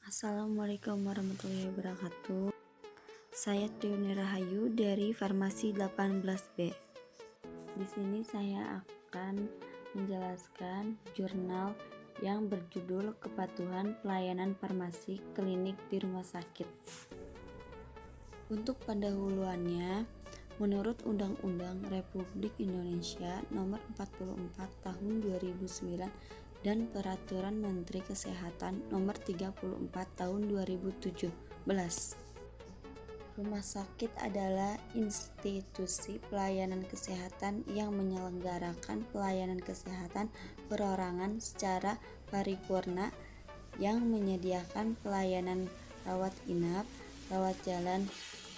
Assalamualaikum warahmatullahi wabarakatuh. Saya Triuni Rahayu dari Farmasi 18B. Di sini saya akan menjelaskan jurnal yang berjudul Kepatuhan Pelayanan Farmasi Klinik di Rumah Sakit. Untuk pendahuluannya, menurut Undang-Undang Republik Indonesia Nomor 44 Tahun 2009 dan Peraturan Menteri Kesehatan Nomor 34 Tahun 2017. Rumah sakit adalah institusi pelayanan kesehatan yang menyelenggarakan pelayanan kesehatan perorangan secara paripurna, yang menyediakan pelayanan rawat inap, rawat jalan,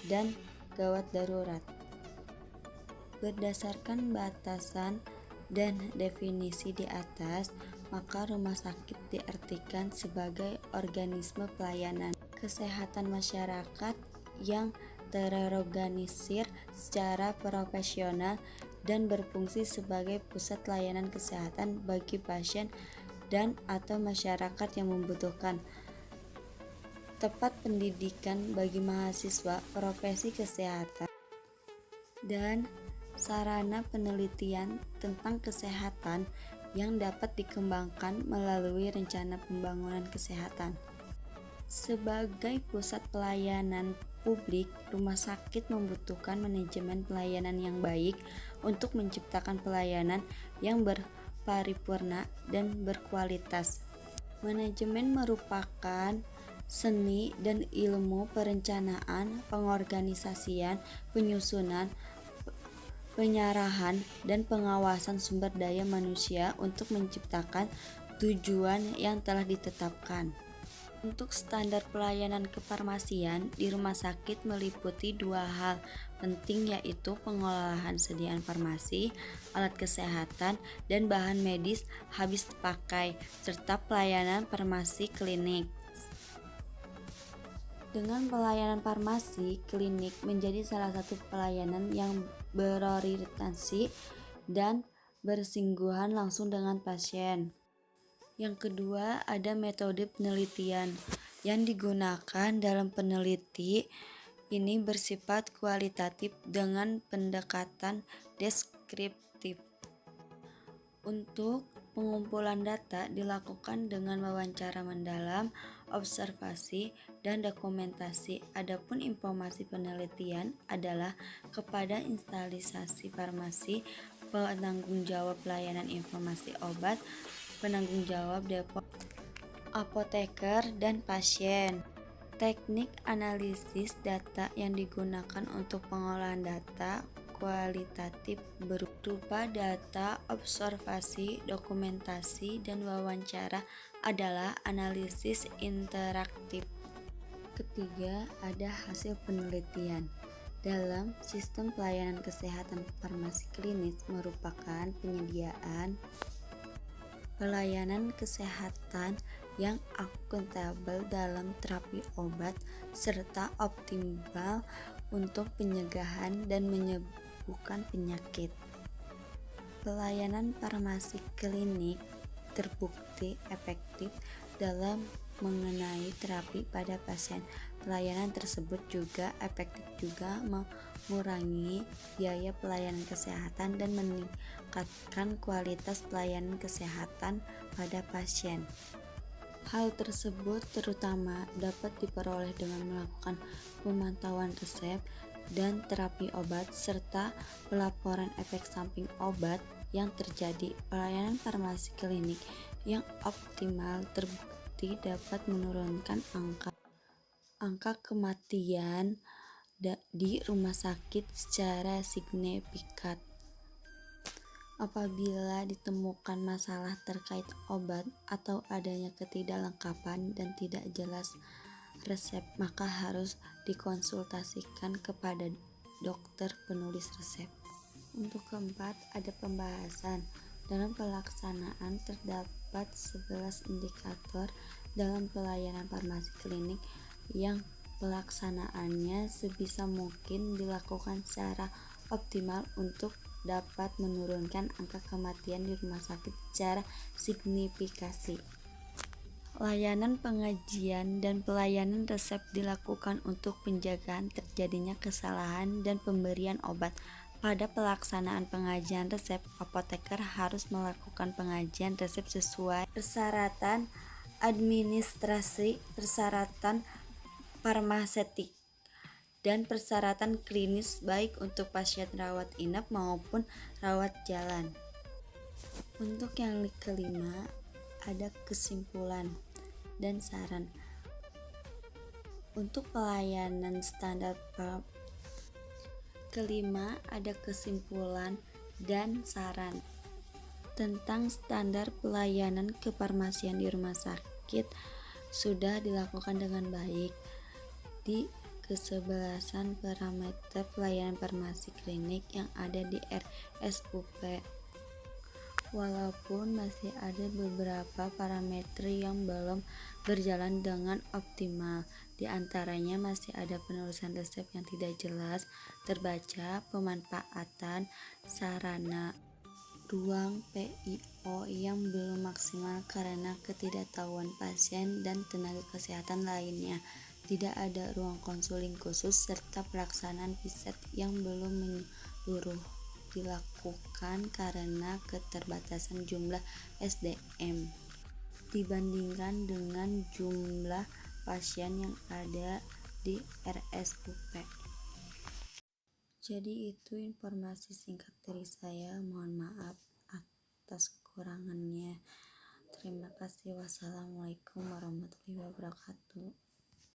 dan gawat darurat. Berdasarkan batasan dan definisi di atas, maka rumah sakit diartikan sebagai organisme pelayanan kesehatan masyarakat yang terorganisir secara profesional dan berfungsi sebagai pusat layanan kesehatan bagi pasien dan atau masyarakat yang membutuhkan, tempat pendidikan bagi mahasiswa profesi kesehatan, dan sarana penelitian tentang kesehatan yang dapat dikembangkan melalui rencana pembangunan kesehatan. Sebagai pusat pelayanan publik, rumah sakit membutuhkan manajemen pelayanan yang baik untuk menciptakan pelayanan yang berparipurna dan berkualitas. Manajemen merupakan seni dan ilmu perencanaan, pengorganisasian, penyusunan, penyarahan, dan pengawasan sumber daya manusia untuk menciptakan tujuan yang telah ditetapkan. Untuk standar pelayanan kefarmasian di rumah sakit meliputi dua hal penting, yaitu pengolahan sediaan farmasi, alat kesehatan, dan bahan medis habis pakai, serta pelayanan farmasi klinik. Dengan pelayanan farmasi klinik menjadi salah satu pelayanan yang berorientasi dan bersinggungan langsung dengan pasien. Yang kedua, ada metode penelitian yang digunakan dalam peneliti ini bersifat kualitatif dengan pendekatan deskriptif. Untuk pengumpulan data dilakukan dengan wawancara mendalam, observasi, dan dokumentasi. Adapun informasi penelitian adalah kepada instansasi farmasi, penanggung jawab pelayanan informasi obat, penanggung jawab depot, apoteker, dan pasien. Teknik analisis data yang digunakan untuk pengolahan data kualitatif berupa data, observasi, dokumentasi, dan wawancara adalah analisis interaktif. Ketiga, ada hasil penelitian. Dalam sistem pelayanan kesehatan farmasi klinis merupakan penyediaan pelayanan kesehatan yang akuntabel dalam terapi obat serta optimal untuk pencegahan dan menyembuhkan penyakit. Pelayanan farmasi klinik terbukti efektif dalam mengenai terapi pada pasien. Pelayanan tersebut juga efektif juga mengurangi biaya pelayanan kesehatan dan meningkatkan kualitas pelayanan kesehatan pada pasien. Hal tersebut terutama dapat diperoleh dengan melakukan pemantauan resep dan terapi obat serta pelaporan efek samping obat yang terjadi. Pelayanan farmasi klinik yang optimal terbukti dapat menurunkan angka kematian di rumah sakit secara signifikan. Apabila ditemukan masalah terkait obat atau adanya ketidaklengkapan dan tidak jelas resep, maka harus dikonsultasikan kepada dokter penulis resep. Untuk keempat, ada pembahasan. Dalam pelaksanaan terdapat 11 indikator dalam pelayanan farmasi klinik yang pelaksanaannya sebisa mungkin dilakukan secara optimal untuk dapat menurunkan angka kematian di rumah sakit secara signifikan. Layanan pengajian dan pelayanan resep dilakukan untuk penjagaan terjadinya kesalahan dan pemberian obat. Pada pelaksanaan pengajian resep, apoteker harus melakukan pengajian resep sesuai persyaratan administrasi, persyaratan farmaseutik, dan persyaratan klinis baik untuk pasien rawat inap maupun rawat jalan. Untuk yang kelima, ada kesimpulan dan saran. Untuk pelayanan standar kelima, ada kesimpulan dan saran tentang standar pelayanan kefarmasian di rumah sakit sudah dilakukan dengan baik di kesebelasan parameter pelayanan farmasi klinik yang ada di RSUP. Walaupun masih ada beberapa parameter yang belum berjalan dengan optimal, di antaranya masih ada penulisan resep yang tidak jelas terbaca, pemanfaatan sarana ruang PIO yang belum maksimal karena ketidaktahuan pasien dan tenaga kesehatan lainnya, tidak ada ruang konseling khusus, serta pelaksanaan riset yang belum menyeluruh dilakukan karena keterbatasan jumlah SDM dibandingkan dengan jumlah pasien yang ada di RSUP. Jadi itu informasi singkat dari saya, mohon maaf atas kekurangannya. Terima kasih. Wassalamualaikum warahmatullahi wabarakatuh.